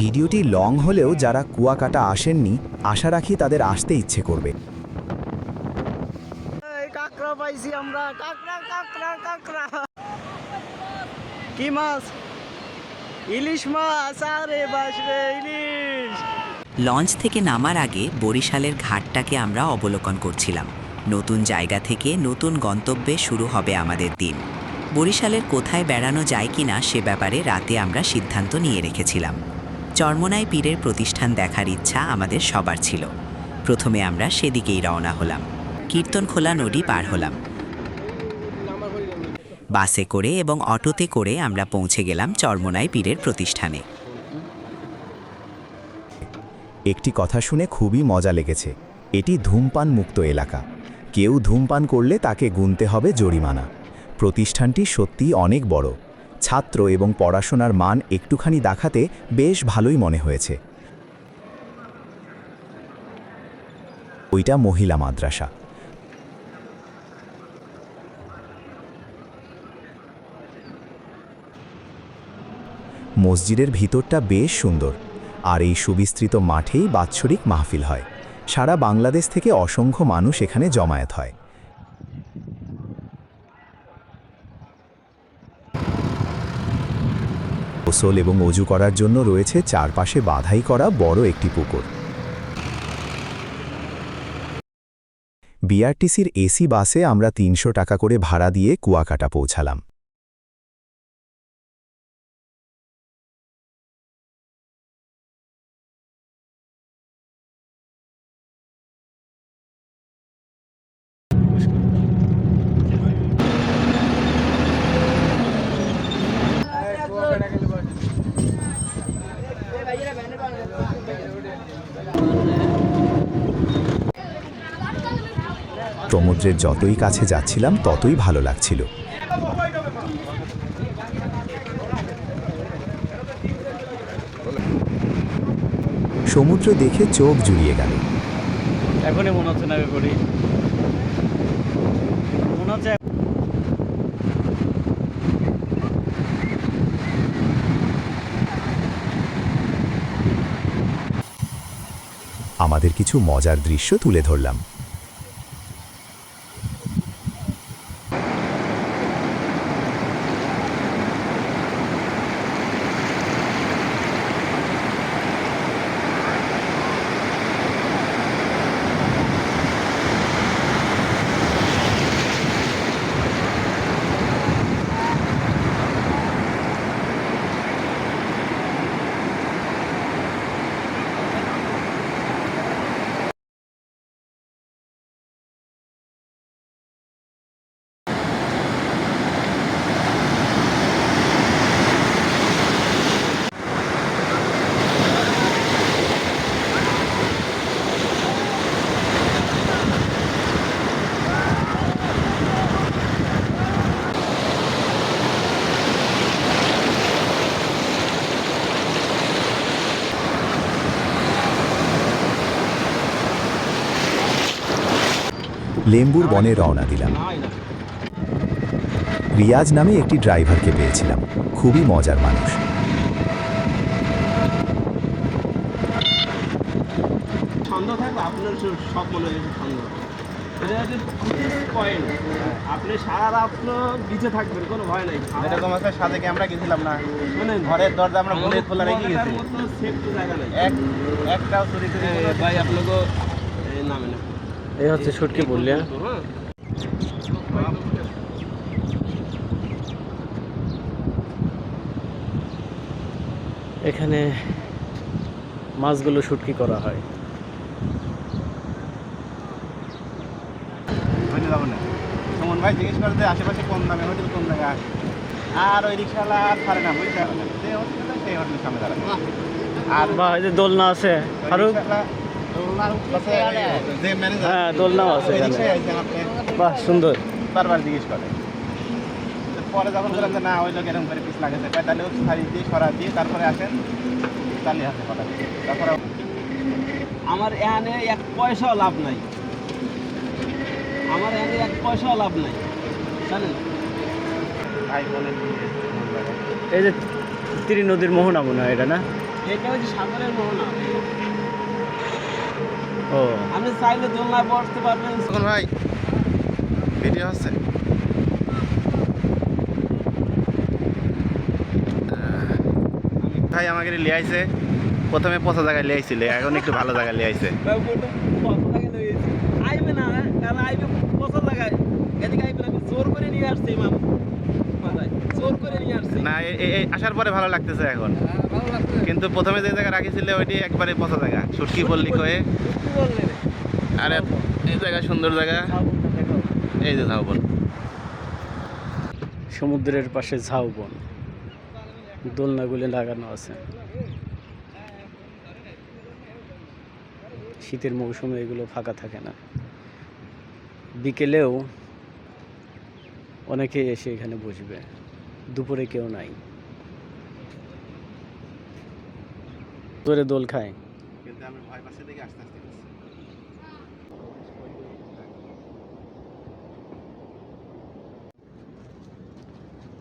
ভিডিওটি লং হলেও যারা কুয়াকাটা আসেননি আশা রাখি তাদের আসতে ইচ্ছে করবে। কাঁকড়া পাইছি আমরা, কাঁকড়া কাঁকড়া কাঁকড়া। কি মাছ? ইলিশ মাছ। আরে বাস রে, ইলিশ। লঞ্চ থেকে নামার আগে বরিশালের ঘাটটাকে আমরা অবলোকন করছিলাম। নতুন জায়গা থেকে নতুন গন্তব্যে শুরু হবে আমাদের দিন। বরিশালের কোথায় বেড়ানো যায় কিনা সে ব্যাপারে রাতে আমরা সিদ্ধান্ত নিয়ে রেখেছিলাম। চরমোনাই পীরের প্রতিষ্ঠান দেখার ইচ্ছা আমাদের সবার ছিল। প্রথমে আমরা সেদিকেই রওনা হলাম। কীর্তনখোলা নদী পার হলাম। বাসে করে এবং অটোতে করে আমরা পৌঁছে গেলাম চরমোনাই পীরের প্রতিষ্ঠানে। একটি কথা শুনে খুবই মজা লেগেছে। এটি ধূমপান মুক্ত এলাকা। কেউ ধূমপান করলে তাকে গুনতে হবে জরিমানা। প্রতিষ্ঠানটি সত্যিই অনেক বড়। ছাত্র এবং পড়াশোনার মান একটুখানি দেখাতে বেশ ভালোই মনে হয়েছে। ওইটা মহিলা মাদ্রাসা। মসজিদের ভিতরটা বেশ সুন্দর, আর এই সুবিস্তৃত মাঠেই বাৎসরিক মাহফিল হয়। সারা বাংলাদেশ থেকে অসংখ্য মানুষ এখানে জমায়েত হয়। গোসল এবং অজু করার জন্য রয়েছে চারপাশে বাধাই করা বড় একটি পুকুর। বিআরটিসির এসি বাসে আমরা ৩০০ টাকা করে ভাড়া দিয়ে কুয়াকাটা পৌঁছালাম। সমুদ্রের যতই কাছে যাচ্ছিলাম ততই ভালো লাগছিল। সমুদ্র দেখে চোখ জুড়িয়ে গেল। এখনই মনে হচ্ছে নামে পড়ি, মনে হচ্ছে। আমাদের কিছু মজার দৃশ্য তুলে ধরলাম। লেম্বুর বনে রওনা দিলাম। রিয়াজ নামে একটি ড্রাইভারকে পেয়েছিলাম, খুবই মজার মানুষ। ছন্দ থাকবে আপনার সব মনে হয় ছন্দ। এটা হচ্ছে পয়েন্ট। আপনি সারা রাত বিচে থাকবেন, কোনো ভয় নাই। এরকম আছে সাজেকে আমরা গেছিলাম না, মানে ঘরের দরজা আমরা বলে খোলা রেখে গেছি, সেফটি জায়গা নাই, একটাও চুরি করে ভাই আপনাকে নামে না। এই হচ্ছে শুটকি বললে। এখানে মাছগুলো শুটকি করা হয়। সুমন ভাই জিজ্ঞেস করে যে আশেপাশে কোন দামে হোটেল কোন জায়গায়, আর ওই রিক্সাওয়ালা আর ছাড়ে না, বুঝতে পারলেন? যে হোটেল সেই হোটেলের সামনে দাঁড়াবে। আর বা এই যে দোলনা আছে, ফারুক। হ্যাঁ, দোলনাও আছে এখানে। বাহ, সুন্দর। বারবার জিজ্ঞেস করে, পরে যখন বললাম যে না ওই লোক এরকম করে পিস লাগেছে, তাহলে শাড়ি দিয়ে সরা দিয়ে তারপরে আসেন, চালিয়ে আসে কথা দিয়ে। তারপরে আমার এখানে এক পয়সাও লাভ নাই, আমার এখানে এক পয়সাও লাভ নাই, জানেন? ভাই বলেন এই যে তিরি নদীর মোহনা মনে হয় এটা, না? এটা হচ্ছে সাগরের মোহনা। ও আপনি চাইলে দোলনায় বসতে পারবেন। তখন ভাই ভিডিও হচ্ছে ভাই আমাকে লিয়ে আইছে, প্রথমে পচা জায়গায় লিয়ে আইছিল, এখন একটু ভালো জায়গায় লিয়ে আইছে। আইবে না, কারণ আইবে পচা জায়গায়, এদিকে আইবে না, আমি জোর করে নিয়ে আসছি ইমাম মাথায়, জোর করে নিয়ে আসছি। না এই আসার পরে ভালো লাগতেছে এখন, কিন্তু প্রথমে যে জায়গা রাখিছিল ওইটি একবারে পচা জায়গা, সুটকি পল্লী কয়ে। কি বললেন? আর এই জায়গা সুন্দর জায়গা, এই যে ঝাউবন। সমুদ্রের পাশে ঝাউবন, দোলনাগুলি লাগানো আছে। শীতের মৌসুমে এগুলো ফাঁকা থাকে না। বিকেলেও অনেকে এসে এখানে বসবে, দুপুরে কেউ নাই, ধরে দোল খায়। কিন্তু আমি ভয় পাচ্ছি দেখে আস্তে আস্তে গেছি।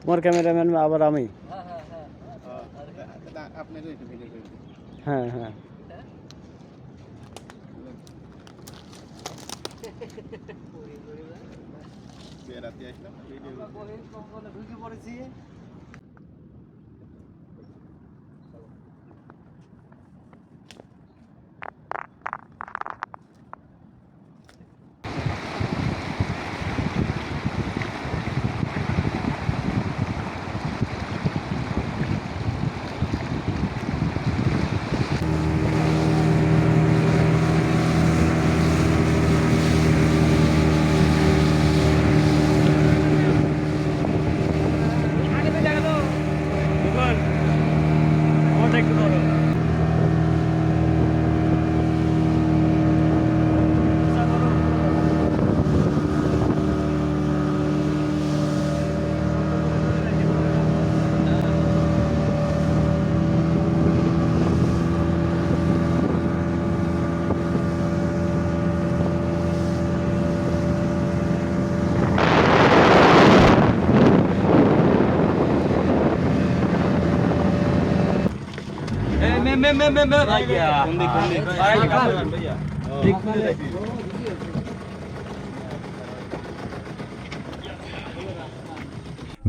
তোমার ক্যামেরাম্যান আবার আমি। আপনারও একটু ভিডিও করে দিন। হ্যাঁ হ্যাঁ, বেড়াতে আসলাম ভিডিও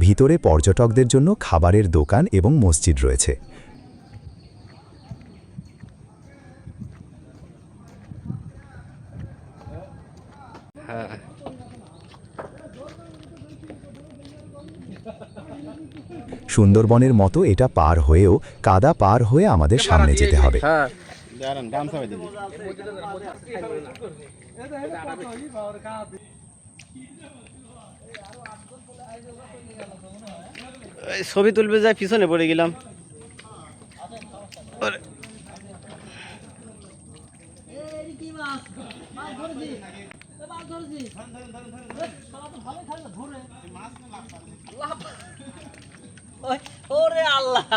ভিতরে পর্যটকদের জন্য খাবারের দোকান এবং মসজিদ রয়েছে। হ্যাঁ সুন্দরবনের মতো এটা পার হয়েও কাদা পার হয়ে আমাদের সামনে যেতে হবে। হ্যাঁ, দাঁড়ান গামছা বেঁধে দিন। এই ছবি তুলবে যাই পিছনে পড়ে গেলাম। ওরে আল্লাহ,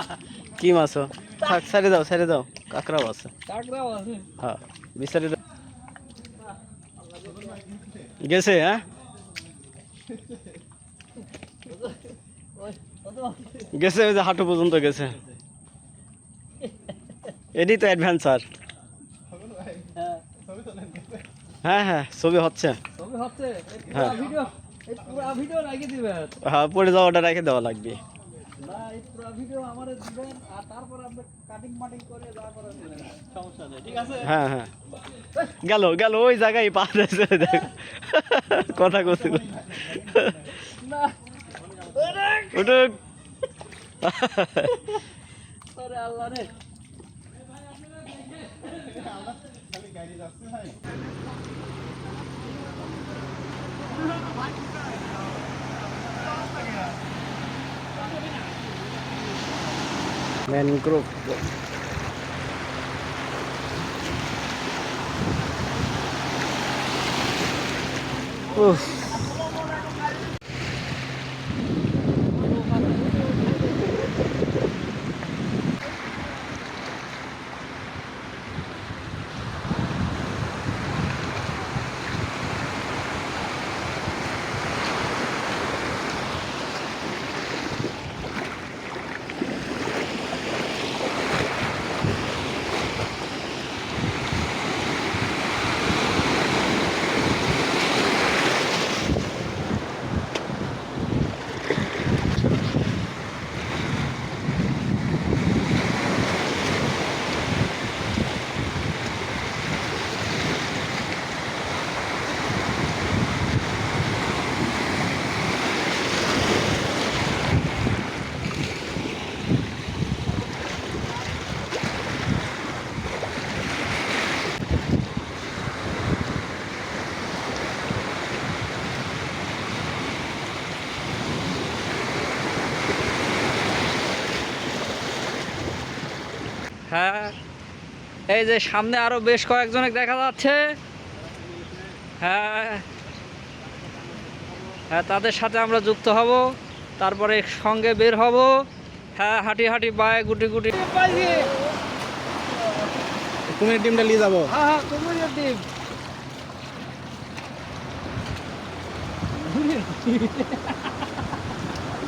কি মাছ? থাক, ছেড়ে দাও ছেড়ে দাও, কাঁকড়াও আছে। কাকড়াও আছে। হ্যাঁ, বিচারে দাও। গেছে? হ্যাঁ, গেছে, ওই যে হাঁটু পর্যন্ত গেছে। এটাই তো অ্যাডভেঞ্চার। হ্যাঁ হ্যাঁ, ছবি হচ্ছে। তবে হচ্ছে হ্যাঁ। এই পুরো ভিডিও লাগিয়ে দিবেন। হ্যাঁ, পড়ে যাওয়াটা রেখে দেওয়া লাগবে। না, এই পুরো ভিডিও আমারে দিবেন, আর তারপর আপনি কাটিং মাটিং করে যা করেন সমস্যা নেই, ঠিক আছে? হ্যাঁ হ্যাঁ, গেল গেল ওই জায়গায় পা দিয়েছে, দেখ কথা করছিল। না, উঠুক। ওরে আল্লাহ রে। ম্যানগ্রোভ। উফ, হ্যাঁ, এই যে সামনে আরো বেশ কয়েকজনে দেখা যাচ্ছে। হ্যাঁ হ্যাঁ, তাদের সাথে আমরা যুক্ত হব, তারপরে সঙ্গে বের হব। হ্যাঁ, হাঁটি হাঁটি বায়ে গুটি গুটি। কুমিরের ডিমটা নিয়ে যাবো। হ্যাঁ হ্যাঁ, কুমিরের ডিম।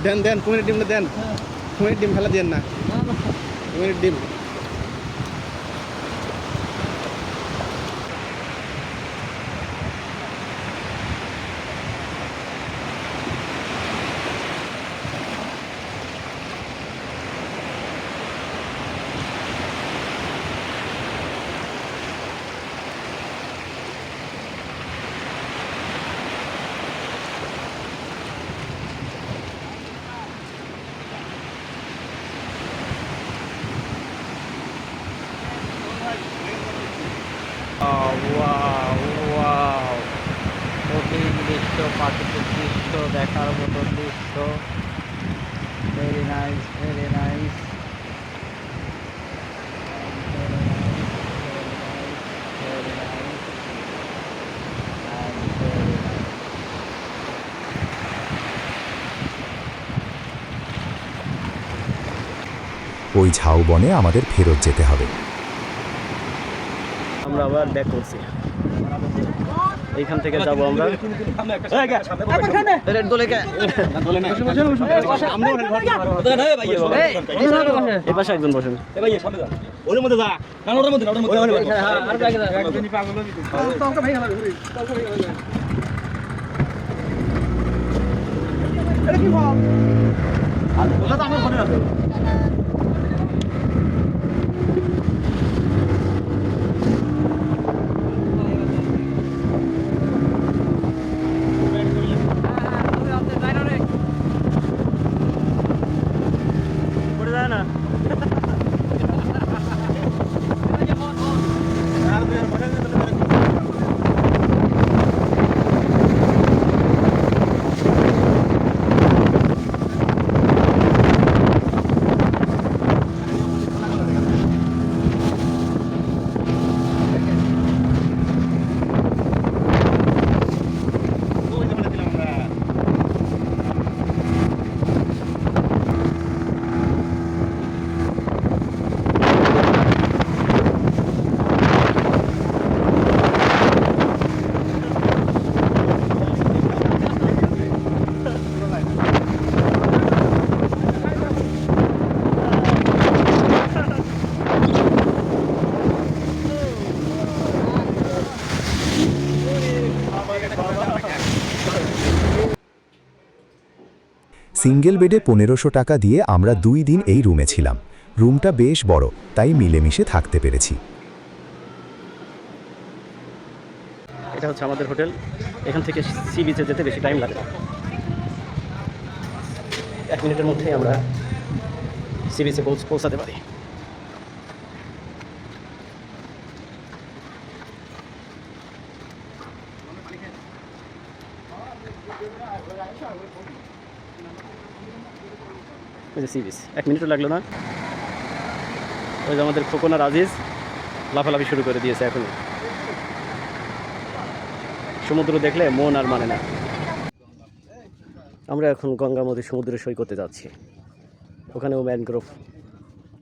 দেন দেন কুমিরের ডিমটা দেন। কুমিরের ডিম ফেলা দেন না, কুমিরের ডিম। কঠিন দৃশ্য, প্রাকৃতিক দৃশ্য, দেখার মতো দৃশ্য। Very nice, very nice. ওই ঝাউবনে আমাদের ফেরত যেতে হবে। আমরা আবার ব্যাক করছি, এইখান থেকে যাবো আমরা। এ পাশে একজন বসেন। সিঙ্গেল বেডে 1500 টাকা দিয়ে আমরা 2 দিন এই রুমে ছিলাম। রুমটা বেশ বড়, তাই মিলেমিশে থাকতে পেরেছি। এটা হচ্ছে আমাদের হোটেল। এখান থেকে সি বিচে যেতে বেশি টাইম লাগে না, 1 মিনিটের মধ্যেই আমরা সি বিচে পৌঁছাতে পারি। এই যে সি বিচ, 1 মিনিটও লাগলো না। ওই যে আমাদের খোকন আর আজিজ লাফালাফি শুরু করে দিয়েছে এখনই। সমুদ্র দেখলে মন আর মানে না। আমরা এখন গঙ্গামতি সমুদ্র সৈকতে যাচ্ছি। ওখানেও ম্যানগ্রোভ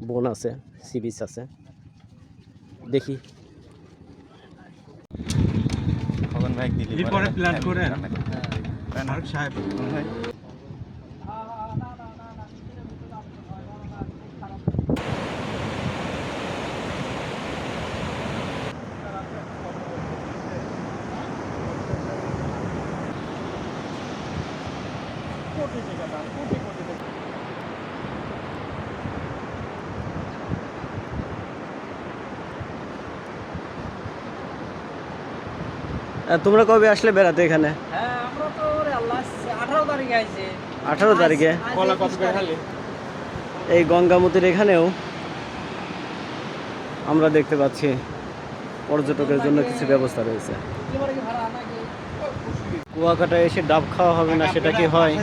বন আছে, সি বিচ আছে। দেখি প্ল্যান করেন সাহেব। তোমরা কবে আসলে বেড়াতে এখানে? হ্যাঁ, আমরা তো 18 তারিখে আইছি। 18 তারিখে কলা কত করে খালি? এই গঙ্গামতির এখানেও আমরা দেখতে পাচ্ছি পর্যটকের জন্য কিছু ব্যবস্থা রয়েছে। কুয়াকাটায় এসে ডাব খাওয়া হবে না, সেটা কি হয়?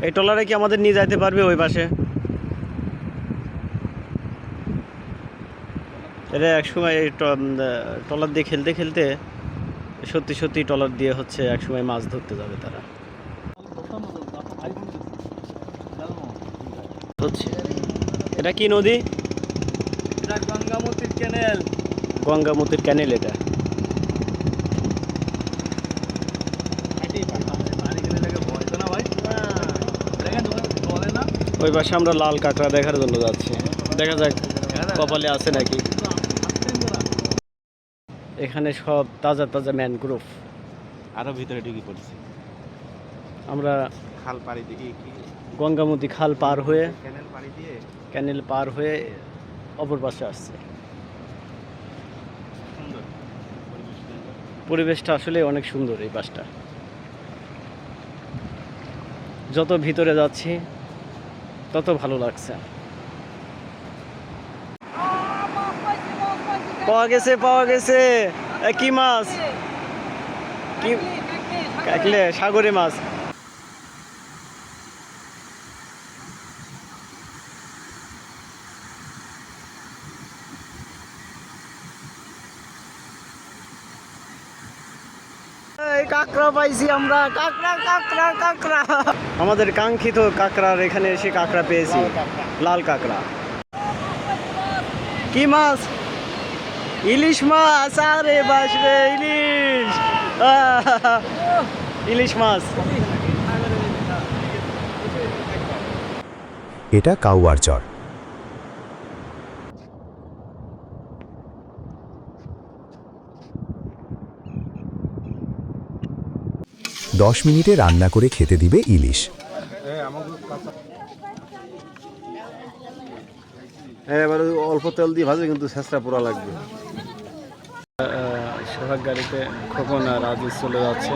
এই ট্রলারে কি আমাদের নিয়ে যাইতে পারবে ওই পাশে? এটা একসময় এই ট্রলার দিয়ে খেলতে খেলতে সত্যি সত্যি ট্রলার দিয়ে হচ্ছে একসময় মাছ ধরতে যাবে তারা। হচ্ছে এটা কি নদী? এটা গঙ্গামতির ক্যানেল। গঙ্গামতির ক্যানেল এটা। ওই পাশে আমরা লাল কাঁকড়া দেখার জন্য যাচ্ছি, দেখা যাক কপালে আছে নাকি। এখানে সব তাজা তাজা ম্যানগ্রোভ। আরো ভিতরে ঢুকে পড়ছে। আমরা খাল পাড়ি দিয়ে কি গঙ্গামতি খাল পার হয়ে, ক্যানেল পাড়ি দিয়ে ক্যানেল পার হয়ে অপর পাশে আসছে। সুন্দর পরিবেশটা আসলে অনেক সুন্দর এই পাশটা। যত ভিতরে যাচ্ছি তত ভালো লাগছে। পাওয়া গেছে, পাওয়া গেছে। কি মাছ? কি? কাকলে, সাগরে মাছ। কাঁকড়া পাইছি আমরা, কাঁকড়া কাঁকড়া কাঁকড়া। আমাদের কাঙ্ক্ষিত কাঁকড়ার এখানে এসে কাঁকড়া পেয়েছি, লাল কাঁকড়া। কি মাছ? ইলিশ মাছ। আরে বাস রে, ইলিশ। ইলিশ মাছ। এটা কাউয়ার চর। দশ মিনিটে রান্না করে খেতে দিবে ইলিশ। হ্যাঁ, এবার অল্প তেল দিয়ে ভাজবে, কিন্তু ছেঁচড়া পোড়া লাগবে। সোহাগ গাড়িতে খোকন আর আজিজ চলে যাচ্ছে।